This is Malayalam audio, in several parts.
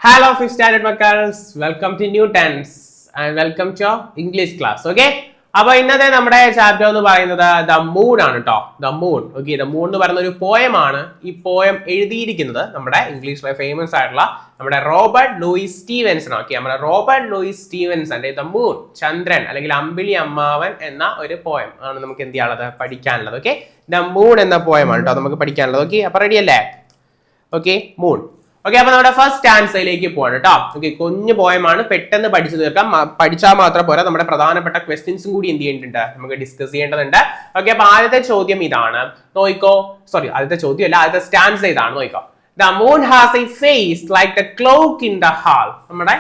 Hello, fifth standard Makkals. Welcome to new tense and welcome to English class. Okay. അപ്പൊ ഇന്നത്തെ നമ്മുടെ ചാപ്റ്റർ എന്ന് പറയുന്നത് ദ മൂൺ ആണ് കേട്ടോ. The moon. Okay, the moon എന്ന് പറയുന്ന ഒരു പോയം ആണ്. ഈ പോയം എഴുതിയിരിക്കുന്നത് നമ്മുടെ ഇംഗ്ലീഷിലെ ഫേമസ് ആയിട്ടുള്ള നമ്മുടെ റോബർട്ട് ലൂയിസ് സ്റ്റീവൻസൺ. ഓക്കെ, നമ്മുടെ റോബർട്ട് ലൂയിസ് സ്റ്റീവൻസന്റെ ദ മൂൺ, ചന്ദ്രൻ അല്ലെങ്കിൽ അമ്പിളി അമ്മാവൻ എന്ന ഒരു പോയം ആണ് നമുക്ക് എന്ത് ചെയ്യാനുള്ളത്, പഠിക്കാനുള്ളത്. ഓക്കെ, ദ മൂൺ എന്ന പോയം ആണ് കേട്ടോ നമുക്ക് പഠിക്കാനുള്ളത്. ഓക്കെ, അപ്പൊ റെഡി അല്ലേ? Okay, moon. ഓക്കെ, അപ്പൊ നമ്മുടെ ഫസ്റ്റ് ആൻസറിലേക്ക് പോവാണ് കേട്ടോ. ഓക്കെ, കുഞ്ഞു പോയമാണ്, പെട്ടെന്ന് പഠിച്ചു തീർക്കാം. പഠിച്ചാൽ മാത്രം പോരാ, നമ്മുടെ പ്രധാനപ്പെട്ട ക്വസ്റ്റ്യൻസും കൂടി എന്ത് ചെയ്യേണ്ടതുണ്ട്, നമുക്ക് ഡിസ്കസ് ചെയ്യേണ്ടതുണ്ട്. ഓക്കെ, അപ്പൊ ആദ്യത്തെ ചോദ്യം ഇതാണ്, നോയിക്കോ. സോറി, ആദ്യത്തെ ചോദ്യം അല്ല, ആദ്യത്തെ സ്റ്റാൻസ് ഇതാണ്, നോയിക്കോ. The moon has a face like the clock in the hall. നമ്മുടെ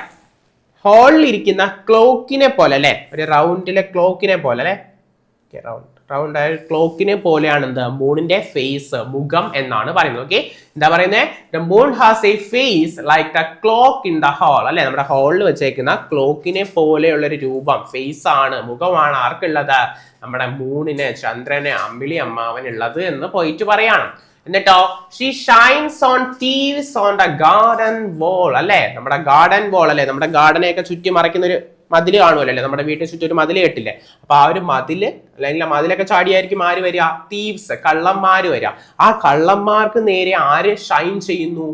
ഹാളിൽ ഇരിക്കുന്ന ക്ലോക്കിനെ പോലെ അല്ലെ, ഒരു റൗണ്ടിലെ ക്ലോക്കിനെ പോലെ അല്ലെ. റൗണ്ട് ആയ ക്ലോക്കിനെ പോലെയാണ് എന്ത്, മൂണിന്റെ ഫേസ്, മുഖം എന്നാണ് പറയുന്നത്. ഓക്കെ, എന്താ പറയുന്നത്, the moon has a face like the clock in the hall അല്ലെ, നമ്മുടെ ഹാളിൽ വെച്ചേക്കുന്ന ക്ലോക്കിനെ പോലെയുള്ള ഒരു രൂപം, ഫേസ് ആണ്, മുഖമാണ് ആർക്കുള്ളത്, നമ്മുടെ മൂണിന്, ചന്ദ്രന്, അമ്പിളി അമ്മാവൻ ഉള്ളത് എന്ന് പോയിട്ട് പറയാണ്. എന്നിട്ടോ, she shines on thieves on the garden wall അല്ലെ, നമ്മുടെ ഗാർഡൻ വോൾ അല്ലെ, നമ്മുടെ ഗാർഡനെയൊക്കെ ചുറ്റി മറയ്ക്കുന്ന ഒരു മതില് കാണുമല്ലോ അല്ലെ, നമ്മുടെ വീട്ടിൽ ചുറ്റും ഒരു മതില് കെട്ടില്ലേ. അപ്പൊ ആ ഒരു മതില് അല്ലെങ്കിൽ മതിലൊക്കെ ചാടിയായിരിക്കും ആര് വരിക, തീവ്സ്, കള്ളന്മാര് വരിക. ആ കള്ളന്മാർക്ക് നേരെ ആര് ഷൈൻ ചെയ്യുന്നു,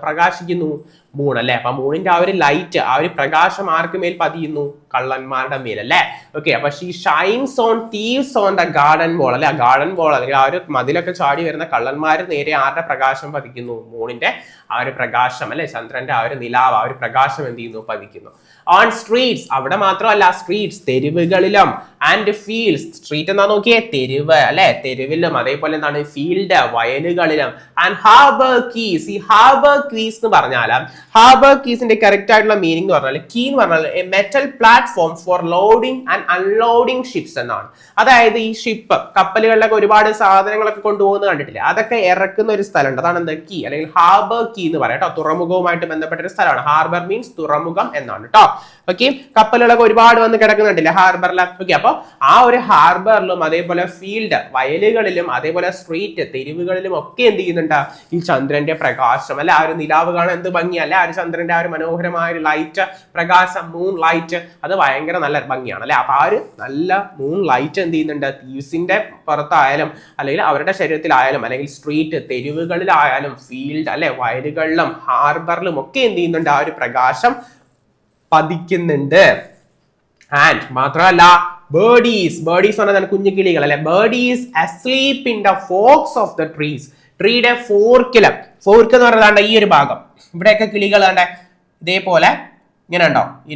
പ്രകാശിക്കുന്നു, മൂൺ അല്ലെ. അപ്പൊ മൂണിന്റെ ആ ഒരു ലൈറ്റ്, ആ ഒരു പ്രകാശം ആർക്ക് മേൽ പതിയുന്നു, കള്ളന്മാരുടെ മേൽ അല്ലെ. ഓക്കെ, അപ്പൊ she shines on thieves on the garden wall അല്ലെ, ആ ഗാർഡൻ വോൾ അല്ലെങ്കിൽ ആ ഒരു മതിലൊക്കെ ചാടി വരുന്ന കള്ളന്മാര് നേരെ ആരുടെ പ്രകാശം പതിക്കുന്നു, മൂണിന്റെ ആ ഒരു പ്രകാശം അല്ലെ, ചന്ദ്രന്റെ ആ ഒരു നിലാവ്, ആ ഒരു പ്രകാശം എന്ത് ചെയ്യുന്നു, പതിക്കുന്നു. ഓൺ സ്ട്രീറ്റ്സ്, അവിടെ മാത്രമല്ല, സ്ട്രീറ്റ്സ്, തെരുവുകളിലും, ആൻഡ് ഫീൽഡ്സ്, സ്ട്രീറ്റ് എന്താ നോക്കിയേ, തെരുവ് അല്ലെ, തെരുവിലും, അതേപോലെ എന്താണ്, ഫീൽഡ്, വയലുകളിലും, ആൻഡ് ഹാർബർ കീസ്. ഈ ഹാർബർ കീസ് എന്ന് പറഞ്ഞാൽ, ഹാർബർ കീസിന്റെ കറക്റ്റ് ആയിട്ടുള്ള മീനിങ് എന്ന് പറഞ്ഞാൽ, കീ എന്ന് പറഞ്ഞാൽ A metal platform for loading and unloading ships എന്നാണ്. അതായത് ഈ ഷിപ്പ്, കപ്പലുകളിലൊക്കെ ഒരുപാട് സാധനങ്ങളൊക്കെ കൊണ്ടുപോകുന്നത് കണ്ടിട്ടില്ലേ, അതൊക്കെ ഇറക്കുന്ന ഒരു സ്ഥലമുണ്ട്, അതാണ് എന്താ, കീ അല്ലെങ്കിൽ ഹാർബർ കീ എന്ന് പറയാം കേട്ടോ. തുറമുഖവുമായിട്ട് ബന്ധപ്പെട്ട ഒരു സ്ഥലമാണ്. ഹാർബർ മീൻസ് തുറമുഖം എന്നാണ് കേട്ടോ. ഓക്കെ, കപ്പലുകളൊക്കെ ഒരുപാട് വന്ന് കിടക്കുന്നുണ്ടല്ലേ ഹാർബറിൽ. ഓക്കെ, അപ്പൊ ആ ഒരു ഹാർബറിലും അതേപോലെ ഫീൽഡ്, വയലുകളിലും, അതേപോലെ സ്ട്രീറ്റ്, തെരുവുകളിലും ഒക്കെ എന്ത് ചെയ്യുന്നുണ്ട്, ഈ ചന്ദ്രന്റെ പ്രകാശം അല്ലെ, ആ ഒരു നിലാവ് കാണാൻ എന്ത് ഭംഗിയല്ലേ, ആ ഒരു ചന്ദ്രന്റെ ആ ഒരു മനോഹരമായ ഒരു ലൈറ്റ്, പ്രകാശം, മൂൺ ലൈറ്റ്, അത് ഭയങ്കര നല്ല ഭംഗിയാണ് അല്ലെ. അപ്പൊ ആ ഒരു നല്ല മൂൺ ലൈറ്റ് എന്ത് ചെയ്യുന്നുണ്ട്, തീവ്സിന്റെ പുറത്തായാലും അല്ലെങ്കിൽ അവരുടെ ശരീരത്തിലായാലും അല്ലെങ്കിൽ സ്ട്രീറ്റ്, തെരുവുകളിലായാലും, ഫീൽഡ് അല്ലെ, വയലുകളിലും ഹാർബറിലും ഒക്കെ എന്ത് ചെയ്യുന്നുണ്ട്, ആ ഒരു പ്രകാശം പതിക്കുന്നുണ്ട്. ആൻഡ് മാത്രമല്ല, ബേർഡീസ് പറഞ്ഞാൽ കുഞ്ഞു കിളികൾ അല്ലെ, birdies asleep in the forks of the trees. ട്രീയുടെ ഫോർക്ക് എന്ന് പറഞ്ഞാൽ ഈ ഒരു ഭാഗം, ഇവിടെയൊക്കെ കിളികൾ കണ്ടേ ഇതേപോലെ ഇങ്ങനെ ഉണ്ടോ, ഈ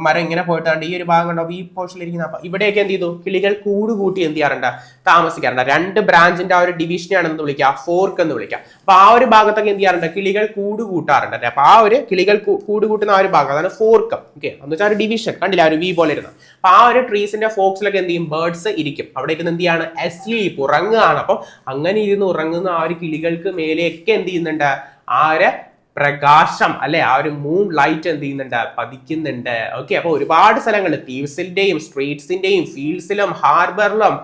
മരം ഇങ്ങനെ പോയിട്ടാണ്ട് ഈ ഒരു ഭാഗം ഉണ്ടോ, ഈ പോർഷനിലിരിക്കുന്ന, അപ്പൊ ഇവിടെയൊക്കെ എന്ത് ചെയ്തു, കിളികൾ കൂടുകൂട്ടി എന്ത് ചെയ്യാറുണ്ട്, താമസിക്കാറുണ്ട്. രണ്ട് ബ്രാഞ്ചിന്റെ ആ ഒരു ഡിവിഷനെയാണ് എന്ന് വിളിക്കുക, ഫോർക്ക് എന്ന് വിളിക്കുക. അപ്പൊ ആ ഒരു ഭാഗത്തൊക്കെ എന്ത് ചെയ്യാറുണ്ട്, കിളികൾ കൂടുകൂട്ടാറുണ്ട്. അപ്പൊ ആ ഒരു കിളികൾ കൂടുകൂട്ടുന്ന ആ ഒരു ഭാഗം, അതാണ് ഫോർക്ക്. ഓക്കെ, എന്ന് വെച്ചാൽ ഒരു ഡിവിഷൻ കണ്ടില്ല, ഒരു വി പോലെ ഇരുന്ന്. അപ്പൊ ആ ഒരു ട്രീസിന്റെ ഫോക്സിലൊക്കെ എന്ത് ചെയ്യും, ബേർഡ്സ് ഇരിക്കും. അവിടെ ഇരുന്ന് എന്ത് ചെയ്യാണ്, അസ്ലീപ്, ഉറങ്ങുകയാണ്. അപ്പൊ അങ്ങനെ ഇരുന്ന് ഉറങ്ങുന്ന ആ ഒരു കിളികൾക്ക് മേലെയൊക്കെ എന്ത് ചെയ്യുന്നുണ്ട്, ആ ഒരു പ്രകാശം അല്ലെ, ആ ഒരു മൂൺ ലൈറ്റ് എന്ത് ചെയ്യുന്നുണ്ട്, പതിക്കുന്നുണ്ട്. ഓക്കെ, അപ്പൊ ഒരുപാട് സ്ഥലങ്ങളിൽ, തീവ്സിന്റെയും സ്ട്രീറ്റ്സിന്റെയും ഫീൽഡ്സിലും ഹാർബറിലും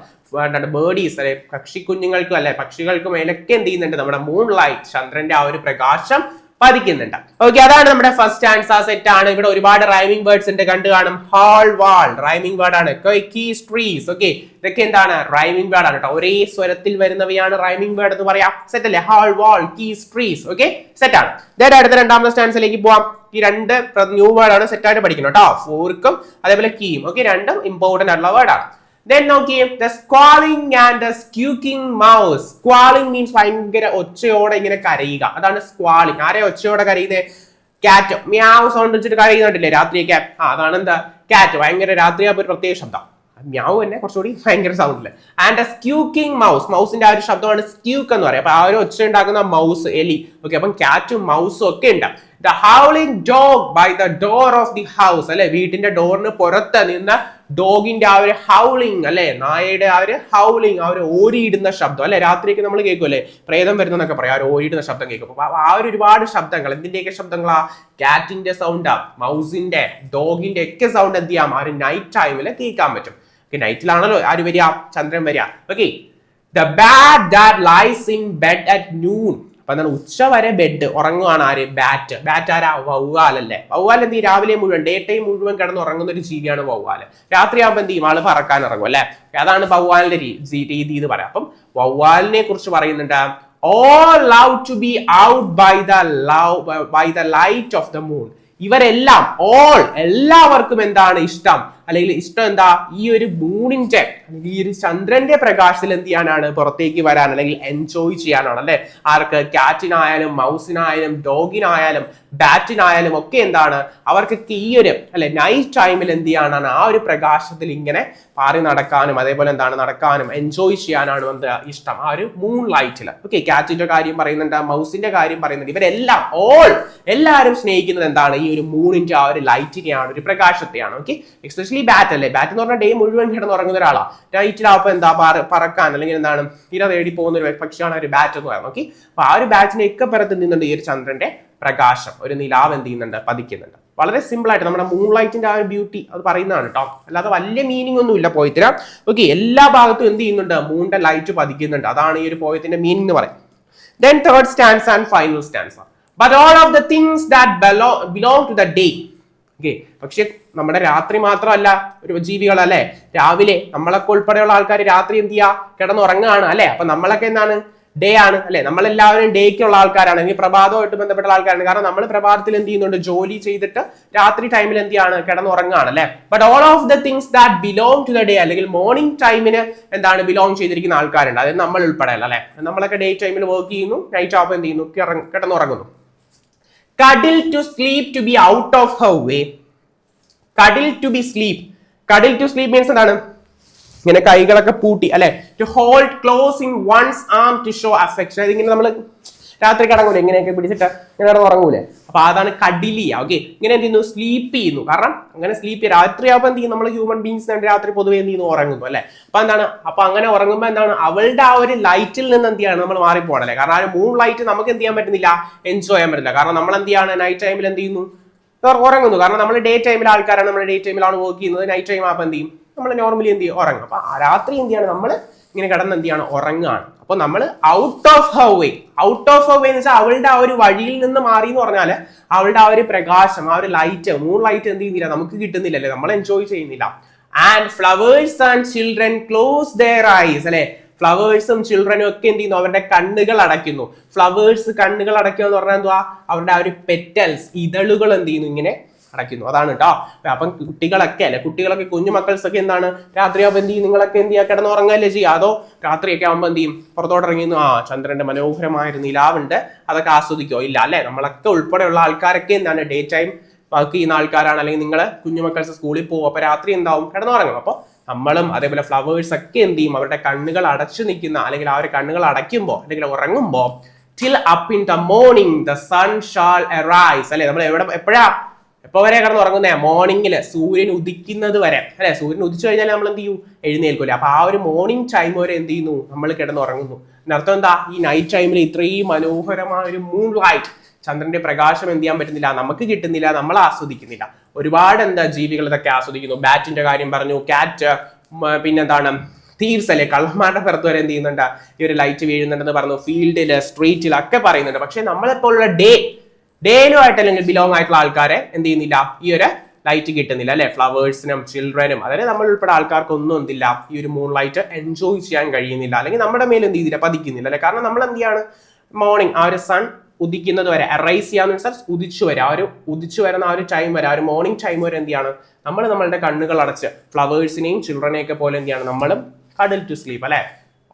ബേർഡീസ് അല്ലെ, പക്ഷിക്കുഞ്ഞുങ്ങൾക്കും അല്ലെ, പക്ഷികൾക്കും മേലൊക്കെ എന്ത് ചെയ്യുന്നുണ്ട്, നമ്മുടെ മൂൺ ലൈറ്റ്, ചന്ദ്രന്റെ ആ ഒരു പ്രകാശം പതിക്കുന്നുണ്ട്. ഓക്കെ, അതാണ് നമ്മുടെ ഫസ്റ്റ് ആൻസർ. സെറ്റ് ആണ്. ഇവിടെ ഒരുപാട് റൈമിംഗ് വേർഡ്സ് ഉണ്ട്, കണ്ടു കാണും. ഹാൾ, വാൾ റൈമിംഗ് വേർഡ് ആണ്. Keys, trees. ഓക്കെ, ഇതൊക്കെ എന്താണ്, റൈമിംഗ് വേർഡ് ആണ് കേട്ടോ. ഒരേ സ്വരത്തിൽ വരുന്നവയാണ് റൈമിംഗ് വേർഡ് എന്ന് പറയാം. സെറ്റ് അല്ലേ, ഹാൾ, വാൾ, കീസ്, ട്രീസ്. ഓക്കെ, സെറ്റ് ആണ്. അടുത്ത രണ്ടാമത്തെ സ്റ്റാൻസിലേക്ക് പോവാം. ഈ രണ്ട് ന്യൂ വേർഡ് ആണ്, സെറ്റ് ആയിട്ട് പഠിക്കണം കേട്ടോ. ഫോർക്കും അതേപോലെ കീയും. ഓക്കെ, രണ്ടും ഇമ്പോർട്ടന്റ് ആയിട്ടുള്ള വേർഡ് ആണ്. Then നോക്കിയേ, the squalling and the squeaking mouse. Squalling means ഭയങ്കര ഒച്ചയോടെ ഇങ്ങനെ കരയുക, അതാണ് സ്ക്വാളിങ്. ആരെ ഒച്ചയോടെ കരയുന്നത്, കാറ്റ്, മ്യാവ് സൗണ്ട് വെച്ചിട്ട് കരയുന്നുണ്ടല്ലേ രാത്രിയൊക്കെ, അതാണ് എന്താ, കാറ്റ്. ഭയങ്കര രാത്രിയാകുമ്പോൾ ഒരു പ്രത്യേക ശബ്ദം, മ്യാവ് തന്നെ കുറച്ചുകൂടി ഭയങ്കര സൗണ്ടില്. ആൻഡ് സ്ക്യൂക്കിംഗ് മൗസ്, മൗസിന്റെ ആ ഒരു ശബ്ദമാണ് സ്ക്യൂക്ക് എന്ന് പറയാം. അപ്പൊ ആ ഒരു ഒച്ച ഉണ്ടാക്കുന്ന മൗസ്, എലി. ഓക്കെ, അപ്പം കാറ്റും മൗസും ഒക്കെ ഉണ്ട്. The howling dog by the door of the house അല്ലെ, വീട്ടിന്റെ ഡോറിന് പുറത്ത് നിന്ന് ഡോഗിന്റെ ആ ഒരു ഹൗളിംഗ് അല്ലെ, നായയുടെ ആ ഒരു ഹൗളിംഗ്, ആ ഒരു ഓരിയിടുന്ന ശബ്ദം അല്ലെ, രാത്രിയൊക്കെ നമ്മൾ കേൾക്കും അല്ലെ, പ്രേതം വരുന്നൊക്കെ പറയാം, ആ ഒരു ഓരിയിടുന്ന ശബ്ദം കേൾക്കും. അപ്പൊ ആ ഒരു ഒരുപാട് ശബ്ദങ്ങൾ, എന്തിന്റെയൊക്കെ ശബ്ദങ്ങളാ, കാറ്റിന്റെ സൗണ്ടാ, മൗസിന്റെ, ഡോഗിന്റെ ഒക്കെ സൗണ്ട് എന്ത് ചെയ്യാം, ആ ഒരു നൈറ്റ് ടൈമില് കേൾക്കാൻ പറ്റും. നൈറ്റിലാണല്ലോ ആര് വരിക, ചന്ദ്രൻ വരിക. Okay, the bat that lies in bed at noon. അപ്പൊ എന്താണ് ഉച്ച വരെ ബെഡ് ഉറങ്ങുവാണ് ആര്? ബാറ്റ്. ബാറ്റ് ആരാ? വവ്വാലല്ലേ. വവ്വാൽ എന്ത് ചെയ്യും? രാവിലെ മുഴുവൻ ഡേ ടൈം മുഴുവൻ കിടന്ന് ഉറങ്ങുന്ന ഒരു ജീവിയാണ് വവ്വാല്. രാത്രിയാകുമ്പോൾ എന്ത് ചെയ്യും? ആള് പറക്കാൻ ഇറങ്ങും അല്ലെ. അതാണ് വവ്വാലിന്റെ രീതി എന്ന് പറയാം. അപ്പം വവ്വാലിനെ കുറിച്ച് പറയുന്നുണ്ട്, all love to be out by the light of the moon. ഇവരെല്ലാം എല്ലാവർക്കും എന്താണ് ഇഷ്ടം, അല്ലെങ്കിൽ ഇഷ്ടം എന്താ? ഈ ഒരു മൂണിന്റെ അല്ലെങ്കിൽ ഈ ഒരു ചന്ദ്രന്റെ പ്രകാശത്തിൽ എന്ത് ചെയ്യാനാണ്? പുറത്തേക്ക് വരാൻ അല്ലെങ്കിൽ എൻജോയ് ചെയ്യാനാണ് അല്ലെ. ആർക്ക്? കാറ്റിനായാലും മൗസിനായാലും ഡോഗിനായാലും ബാറ്റിനായാലും ഒക്കെ എന്താണ് അവർക്കൊക്കെ ഈ ഒരു അല്ലെ നൈറ്റ് ടൈമിൽ എന്ത് ചെയ്യാനാണ്? ആ ഒരു പ്രകാശത്തിൽ ഇങ്ങനെ പാറി നടക്കാനും അതേപോലെ എന്താണ് നടക്കാനും എൻജോയ് ചെയ്യാനാണ് എന്താ ഇഷ്ടം, ആ ഒരു മൂൺ ലൈറ്റിൽ. ഓക്കെ, കാറ്റിന്റെ കാര്യം പറയുന്നുണ്ട്, മൗസിന്റെ കാര്യം പറയുന്നുണ്ട്. ഇവരെല്ലാം എല്ലാവരും സ്നേഹിക്കുന്നത് എന്താണ്? ഈ ഒരു മൂണിന്റെ ആ ഒരു ലൈറ്റിനെയാണ്, ഒരു പ്രകാശത്തെയാണ്. ഓക്കെ, എക്സ്പെഷ്യലി ബാറ്റ് അല്ലേ. ബാറ്റ് എന്ന് പറഞ്ഞാൽ ഡേ മുഴുവൻ കിടന്നുറങ്ങുന്ന ഒരാളാണ്. നൈറ്റിലാവുമ്പോ എന്താ പറക്കാൻ അല്ലെങ്കിൽ എന്താണ് ഇര തേടി പോകുന്ന ഒരു പക്ഷിയാണ് ഒരു ബാറ്റ് എന്ന് പറയുന്നത്. ഓക്കെ, അപ്പൊ ആ ഒരു ബാറ്റിനെ ഒക്കെ പുറത്ത് നിന്നുണ്ട് ഈ ഒരു ചന്ദ്രന്റെ പ്രകാശം, ഒരു നിലാവ് എന്ത് ചെയ്യുന്നുണ്ട്? പതിക്കുന്നുണ്ട്. വളരെ സിമ്പിൾ ആയിട്ട് നമ്മുടെ മൂൺ ലൈറ്റിന്റെ ആ ഒരു ബ്യൂട്ടി അത് പറയുന്നതാണ് കേട്ടോ. അല്ലാതെ വലിയ മീനിങ് ഒന്നും ഇല്ല പോയത്തിന്. ഓക്കെ, എല്ലാ ഭാഗത്തും എന്ത് ചെയ്യുന്നുണ്ട്? മൂണിന്റെ ലൈറ്റ് പതിക്കുന്നുണ്ട്. അതാണ് ഈ ഒരു പോയത്തിന്റെ മീനിങ് എന്ന് പറയുന്നത്. Then third stanza and final stanza. But all of the things that belong to the day. Okay, പക്ഷെ നമ്മുടെ രാത്രി മാത്രമല്ല ഒരു ജീവികൾ അല്ലെ. രാവിലെ നമ്മളൊക്കെ ഉൾപ്പെടെയുള്ള ആൾക്കാർ രാത്രി എന്ത് ചെയ്യാ? കിടന്നുറങ്ങുകയാണ് അല്ലെ. അപ്പൊ നമ്മളൊക്കെ എന്താണ്? ഡേ ആണ് അല്ലെ. നമ്മളെല്ലാവരും ഡേക്കുള്ള ആൾക്കാരാണ്, അല്ലെങ്കിൽ പ്രഭാതമായിട്ട് ബന്ധപ്പെട്ട ആൾക്കാരാണ്. കാരണം നമ്മൾ പ്രഭാതത്തിൽ എന്ത് ചെയ്യുന്നുണ്ട്? ജോലി ചെയ്തിട്ട് രാത്രി ടൈമിൽ എന്ത് ചെയ്യാണ്? കിടന്നുറങ്ങുകയാണ് അല്ലെ. But all of the things that belong to the day, അല്ലെങ്കിൽ മോർണിംഗ് ടൈമിന് എന്താണ് ബിലോങ് ചെയ്തിരിക്കുന്ന ആൾക്കാരുണ്ട്. അതായത് നമ്മൾ ഉൾപ്പെടെയല്ല അല്ലെ. നമ്മളൊക്കെ ഡേ ടൈമിൽ വർക്ക് ചെയ്യുന്നു, നൈറ്റ് ആവുമ്പോൾ എന്ത് ചെയ്യുന്നു? കിടന്നുറങ്ങുന്നു. Cuddle to sleep to be out of her way. Cuddle to be sleep. Cuddle to sleep means എന്താണ്? ഇങ്ങനെ കൈകളൊക്കെ പൂട്ടി അല്ലെ. To hold close in one's arm to show affection. ഇങ്ങനെ നമ്മൾ രാത്രി കിടങ്ങൂലെ ഇങ്ങനെയൊക്കെ പിടിച്ചിട്ട് ഇങ്ങനെ ഉറങ്ങൂലേ. അപ്പൊ അതാണ് കഡിലിയ. ഓക്കെ, ഇങ്ങനെ എന്ത് ചെയ്യുന്നു? സ്ലീപ്പ് ചെയ്യുന്നു. കാരണം അങ്ങനെ സ്ലീപ്പ് രാത്രിയാവുമ്പോൾ എന്ത് ചെയ്യും? നമ്മൾ ഹ്യൂമൻ ബീങ്സ് രാത്രി പൊതുവെ എന്ത് ചെയ്യുന്നു? ഉറങ്ങുന്നു അല്ലെ. അപ്പൊ എന്താണ്? അപ്പൊ അങ്ങനെ ഉറങ്ങുമ്പോൾ എന്താണ്? അവളുടെ ആ ഒരു ലൈറ്റിൽ നിന്ന് എന്ത് ചെയ്യാണ്? നമ്മൾ മാറിപ്പോകണല്ലേ. കാരണം ആ ഒരു മൂൺ ലൈറ്റ് നമുക്ക് എന്ത് ചെയ്യാൻ പറ്റുന്നില്ല? എൻജോയ് ചെയ്യാൻ പറ്റില്ല. കാരണം നമ്മൾ എന്ത് ചെയ്യാണ്? നൈറ്റ് ടൈമിൽ എന്ത് ചെയ്യുന്നു? ഉറങ്ങുന്നു. കാരണം നമ്മൾ ഡേ ടൈമിൽ ആൾക്കാരാണ്, നമ്മൾ ഡേ ടൈമിലാണ് വർക്ക് ചെയ്യുന്നത്. നൈറ്റ് ടൈം ആകുമ്പോൾ എന്ത് ചെയ്യും? നമ്മൾ നോർമലി എന്ത് ചെയ്യും? ഉറങ്ങും. അപ്പൊ രാത്രി എന്ത് ചെയ്യാണ്? നമ്മൾ ഇങ്ങനെ കിടന്ന് എന്ത് ചെയ്യാണ്? ഉറങ്ങുകയാണ്. അപ്പൊ നമ്മൾ ഔട്ട് ഓഫ് ഹർ വേ എന്ന് വെച്ചാൽ അവളുടെ ആ ഒരു വഴിയിൽ നിന്ന് മാറി എന്ന് പറഞ്ഞാല് അവളുടെ ആ ഒരു പ്രകാശം, ആ ഒരു ലൈറ്റ്, മൂൺ ലൈറ്റ് എന്ത് ചെയ്യുന്നില്ല? നമുക്ക് കിട്ടുന്നില്ലല്ലേ, നമ്മൾ എൻജോയ് ചെയ്യുന്നില്ല. And flowers and children close their eyes അല്ലെ. ഫ്ലവേഴ്സും ചിൽഡ്രനും ഒക്കെ എന്ത് ചെയ്യുന്നു? അവരുടെ കണ്ണുകൾ അടയ്ക്കുന്നു. ഫ്ലവേഴ്സ് കണ്ണുകൾ അടയ്ക്കുക എന്ന് പറഞ്ഞാൽ എന്തുവാ? അവരുടെ ആ ഒരു പെറ്റൽസ്, ഇതളുകൾ എന്ത് ചെയ്യുന്നു? ഇങ്ങനെ അടയ്ക്കുന്നു. അതാണ് കേട്ടോ. അപ്പം കുട്ടികളൊക്കെ അല്ലെ, കുട്ടികളൊക്കെ കുഞ്ഞു മക്കൾസ് ഒക്കെ എന്താണ് രാത്രിയാവുമ്പോൾ എന്ത് ചെയ്യും? നിങ്ങളൊക്കെ എന്ത് ചെയ്യുക? കിടന്നുറങ്ങല്ലേ ചെയ്യുക? അതോ രാത്രിയൊക്കെ ആകുമ്പോൾ എന്ത് ചെയ്യും? പുറത്തോട്ട് ഇറങ്ങിയിരുന്നു, ചന്ദ്രന്റെ മനോഹരമായ ഒരു നിലാവുണ്ട്, അതൊക്കെ ആസ്വദിക്കോ? ഇല്ല അല്ലെ. നമ്മളൊക്കെ ഉൾപ്പെടെയുള്ള ആൾക്കാരൊക്കെ എന്താണ് ഡേ ടൈം വർക്ക് ചെയ്യുന്ന ആൾക്കാരാണ്, അല്ലെങ്കിൽ നിങ്ങൾ കുഞ്ഞുമക്കൾസ് സ്കൂളിൽ പോകും. അപ്പൊ രാത്രി എന്താവും? കിടന്നുറങ്ങും. അപ്പൊ നമ്മളും അതേപോലെ ഫ്ലവേഴ്സ് ഒക്കെ എന്ത് ചെയ്യും? അവരുടെ കണ്ണുകൾ അടച്ചു നിൽക്കുന്ന, അല്ലെങ്കിൽ ആ ഒരു കണ്ണുകൾ അടയ്ക്കുമ്പോൾ അല്ലെങ്കിൽ ഉറങ്ങുമ്പോൾ till up in the morning the sun shall arise അല്ലെ. നമ്മൾ എപ്പോ വരെ കിടന്ന് ഉറങ്ങുന്നേ? മോർണിംഗില്, സൂര്യൻ ഉദിക്കുന്നത് വരെ അല്ലെ. സൂര്യൻ ഉദിച്ചു കഴിഞ്ഞാൽ നമ്മൾ എന്ത് ചെയ്യും? എഴുന്നേൽക്കൂല. അപ്പൊ ആ ഒരു മോർണിംഗ് ടൈം വരെ എന്ത് ചെയ്യുന്നു? നമ്മൾ കിടന്നുറങ്ങുന്നു. അതിനർത്ഥം എന്താ? ഈ നൈറ്റ് ടൈമിൽ ഇത്രയും മനോഹരമായ ഒരു മൂൺ ലൈറ്റ്, ചന്ദ്രന്റെ പ്രകാശം എന്ത് ചെയ്യാൻ പറ്റുന്നില്ല? നമുക്ക് കിട്ടുന്നില്ല, നമ്മൾ ആസ്വദിക്കുന്നില്ല. ഒരുപാട് ജീവികൾ ഇതൊക്കെ ആസ്വദിക്കുന്നു. ബാറ്റിന്റെ കാര്യം പറഞ്ഞു, കാറ്റ്, പിന്നെന്താണ് തീവ്സ് അല്ലെ, കള്ളന്മാരുടെ പുറത്ത് വരെ എന്ത് ചെയ്യുന്നുണ്ട്? ഈ ഒരു ലൈറ്റ് വീഴുന്നുണ്ടെന്ന് പറഞ്ഞു. ഫീൽഡില്, സ്ട്രീറ്റിലൊക്കെ പറയുന്നുണ്ട്. പക്ഷെ നമ്മളെപ്പോലുള്ള ഡേയിലുമായിട്ട് അല്ലെങ്കിൽ ബിലോങ് ആയിട്ടുള്ള ആൾക്കാരെ എന്ത് ചെയ്യുന്നില്ല? ഈ ഒരു ലൈറ്റ് കിട്ടുന്നില്ല അല്ലെ. ഫ്ലവേഴ്സിനും ചിൽഡ്രനും അതായത് നമ്മൾ ഉൾപ്പെടെ ആൾക്കാർക്കൊന്നും എന്തില്ല? ഈ ഒരു മൂൺ ലൈറ്റ് എൻജോയ് ചെയ്യാൻ കഴിയുന്നില്ല, അല്ലെങ്കിൽ നമ്മുടെ മേലെ എന്ത് ചെയ്തില്ല? പതിക്കുന്നില്ല അല്ലെ. കാരണം നമ്മൾ എന്ത് ചെയ്യാണ്? മോർണിംഗ് ആ ഒരു സൺ ഉദിക്കുന്നത് വരെ, അറൈസ് ചെയ്യാന്ന് വെച്ചാൽ ഉദിച്ചു വരെ, ആ ഒരു ഉദിച്ചു വരുന്ന ആ ഒരു ടൈം വരെ, ആ ഒരു മോർണിംഗ് ടൈം വരെ എന്ത് ചെയ്യാണ്? നമ്മൾ നമ്മളുടെ കണ്ണുകൾ അടച്ച് ഫ്ലവേഴ്സിനെയും ചിൽഡ്രനെയൊക്കെ പോലെ എന്ത് ചെയ്യാണ്? നമ്മളും കഡിൽ ടു സ്ലീപ്പ് അല്ലെ,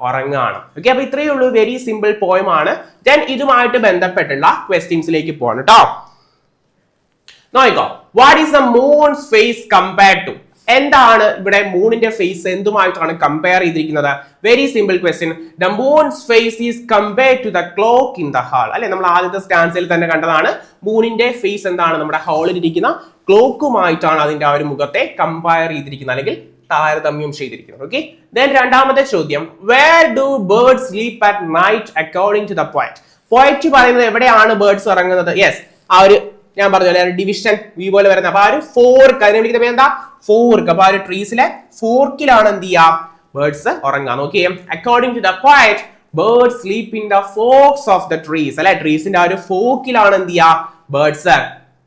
ഉറങ്ങാണ്. ഓക്കെ, അപ്പൊ ഇത്രയേ ഉള്ളൂ. വെരി സിമ്പിൾ പോയം ആണ്. ദെൻ ഇതുമായിട്ട് ബന്ധപ്പെട്ടുള്ള ക്വസ്റ്റ്യൻസിലേക്ക് പോകണം കേട്ടോ. നോക്കോ, what is the moon's face compared to? എന്താണ് ഇവിടെ മൂണിന്റെ ഫേസ് എന്തുമായിട്ടാണ് കമ്പയർ ചെയ്തിരിക്കുന്നത്? Very simple question. The moon's face is compared to the clock in the hall അല്ലെ. നമ്മൾ ആദ്യത്തെ സ്റ്റാൻസിൽ തന്നെ കണ്ടതാണ്. മൂണിന്റെ ഫേസ് എന്താണ്? നമ്മുടെ ഹാളിൽ ഇരിക്കുന്ന ക്ലോക്കുമായിട്ടാണ് അതിന്റെ ആ ഒരു മുഖത്തെ കമ്പയർ ചെയ്തിരിക്കുന്നത്, അല്ലെങ്കിൽ താരതമ്യം ചെയ്തിരിക്കുന്നത്. ഓക്കെ, ദെൻ രണ്ടാമത്തെ ചോദ്യം, where do birds sleep at night according to the poet? Poet പറയുന്നത് എവിടെയാണ് ബേർഡ്സ് ഉറങ്ങുന്നത്? യെസ്, ആ ഒരു ഞാൻ പറഞ്ഞ ഡിവിഷൻ വി പോലെ വരുന്നത്. അപ്പൊ ആ ഒരു ഫോർക്ക്, അതിനെ വിളിക്കുന്ന പേര് എന്താ? ഫോർക്ക്. അപ്പൊ ആ ഒരു ട്രീസിലെ ഫോർക്കിലാണ് എന്ത് ചെയ്യാം? ബേർഡ്സ് ഉറങ്ങാൻ. Okay, according to the poet birds sleep in the forks of the trees അല്ലെ, ട്രീസിന്റെ ആ ഒരു ഫോക്കിലാണ് എന്ത് ചെയ്യുക, ബേർഡ്സ്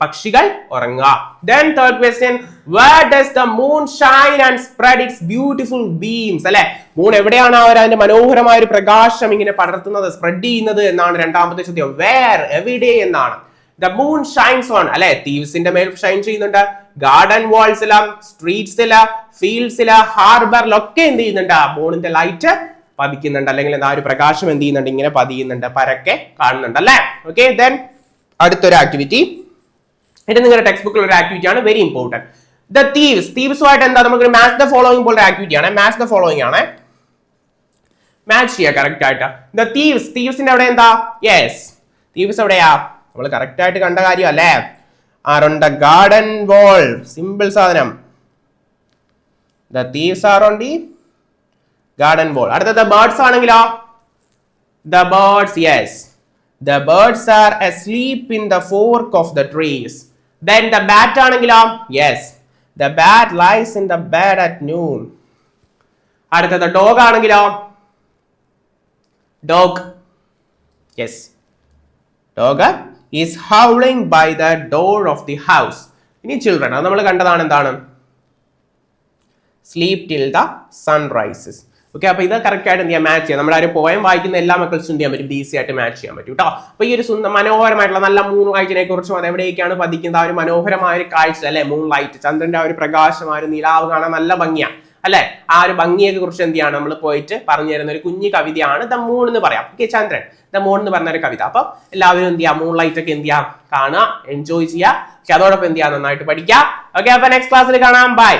പക്ഷികൾ ഉറങ്ങുക. Then third question, where does the moon shine and spread its beautiful beams? അല്ലെ, മൂൺ എവിടെയാണ് അതിന്റെ മനോഹരമായ ഒരു പ്രകാശം ഇങ്ങനെ പടർത്തുന്നത്, സ്പ്രെഡ് ചെയ്യുന്നത് എന്നാണ് രണ്ടാമത്തെ ചോദ്യം. Where, എവിടെ എന്നാണ്. The moon shines on അല്ലെ, തീവ്സിന്റെ മേൽ ഷൈൻ ചെയ്യുന്നുണ്ട്, ഗാർഡൻ വാൾസിലും സ്ട്രീറ്റ്സില് ഫീൽഡ്സില് ഹാർബറിലൊക്കെ എന്ത് ചെയ്യുന്നുണ്ട്, മൂണിന്റെ ലൈറ്റ് പതിക്കുന്നുണ്ട്, അല്ലെങ്കിൽ ആ ഒരു പ്രകാശം എന്ത് ചെയ്യുന്നുണ്ട്, ഇങ്ങനെ പതിയുന്നുണ്ട്, പരക്കെ കാണുന്നുണ്ട് അല്ലെ. ഓക്കെ, ദെൻ അടുത്തൊരു ആക്ടിവിറ്റി, ഇത് നിങ്ങളുടെ ടെക്സ്റ്റ് ബുക്കിൽ ഒരു ആക്ടിവിറ്റി ആണ്, വെരി ഇമ്പോർട്ടന്റ്. ദ തീവ്സുമായിട്ട് എന്താ, നമുക്ക് മാച്ച് ദ ഫോളോയിങ് പോലുള്ള ആക്ടിവിറ്റി ആണ്, മാച്ച് ദ ഫോളോയിങ് ആണ്, മാച്ച് ചെയ്യുക കറക്റ്റ് ആയിട്ട്. ദ തീവ്സിന്റെ അവിടെ എന്താ, യെസ് തീവ്സ് എവിടെയാ, നമ്മൾ കറക്റ്റ് ആയിട്ട് കണ്ട കാര്യം അല്ലേ, are on the garden wall, simple സാധനം. The thieves are on the garden wall. അടുത്തത് ബേർഡ്സ് ആണെങ്കിലോ, the birds, yes the birds are asleep in the fork of the trees. Then the bat ആണെങ്കിലോ, yes the bat lies in the bed at noon. അടുത്തത് ഡോഗ് ആണെങ്കിലോ, dog, yes dog is howling by the door of the house. ഇനി children, അത് നമ്മൾ കണ്ടതാണ്, എന്താണ്, sleep till the sun rises. Okay, അപ്പൊ ഇത് കറക്റ്റ് ആയിട്ട് എന്ത് ചെയ്യാം, മാച്ച് ചെയ്യാം. നമ്മുടെ ഒരു പോയം വായിക്കുന്ന എല്ലാ മക്കൾസും എന്ത് ചെയ്യാൻ പറ്റും, ഈസി ആയിട്ട് മാച്ച് ചെയ്യാൻ പറ്റും കേട്ടോ. അപ്പൊ ഈ ഒരു മനോഹരമായിട്ടുള്ള നല്ല മൂൺ കാഴ്ചയെ കുറിച്ചും അത് എവിടേക്കാണ് പതിക്കുന്നത്, ആ ഒരു മനോഹരമായ ഒരു കാഴ്ച അല്ലെ, മൂൺ ലൈറ്റ്, ചന്ദ്രന്റെ ആ ഒരു പ്രകാശം, ആ ഒരു നിലാവ് കാണാൻ നല്ല ഭംഗിയാണ് അല്ലെ. ആ ഒരു ഭംഗിയെ കുറിച്ച് എന്ത് ചെയ്യാണ്, നമ്മൾ പോയിട്ട് പറഞ്ഞു തരുന്ന ഒരു കുഞ്ഞു കവിതയാണ് ദ മൂൺ എന്ന് പറയാം. ഓക്കെ, ചന്ദ്രൻ, ദ മൂൺ എന്ന് പറഞ്ഞ ഒരു കവിത. അപ്പൊ എല്ലാവരും എന്ത് ചെയ്യാം, മൂൺ ലൈറ്റ് ഒക്കെ എന്ത് ചെയ്യാം, കാണുക, എൻജോയ് ചെയ്യുക. പക്ഷെ അതോടൊപ്പം എന്ത് ചെയ്യാം, നന്നായിട്ട് പഠിക്കുക. ഓക്കെ, അപ്പൊ നെക്സ്റ്റ് ക്ലാസ്സിൽ കാണാം, ബൈ.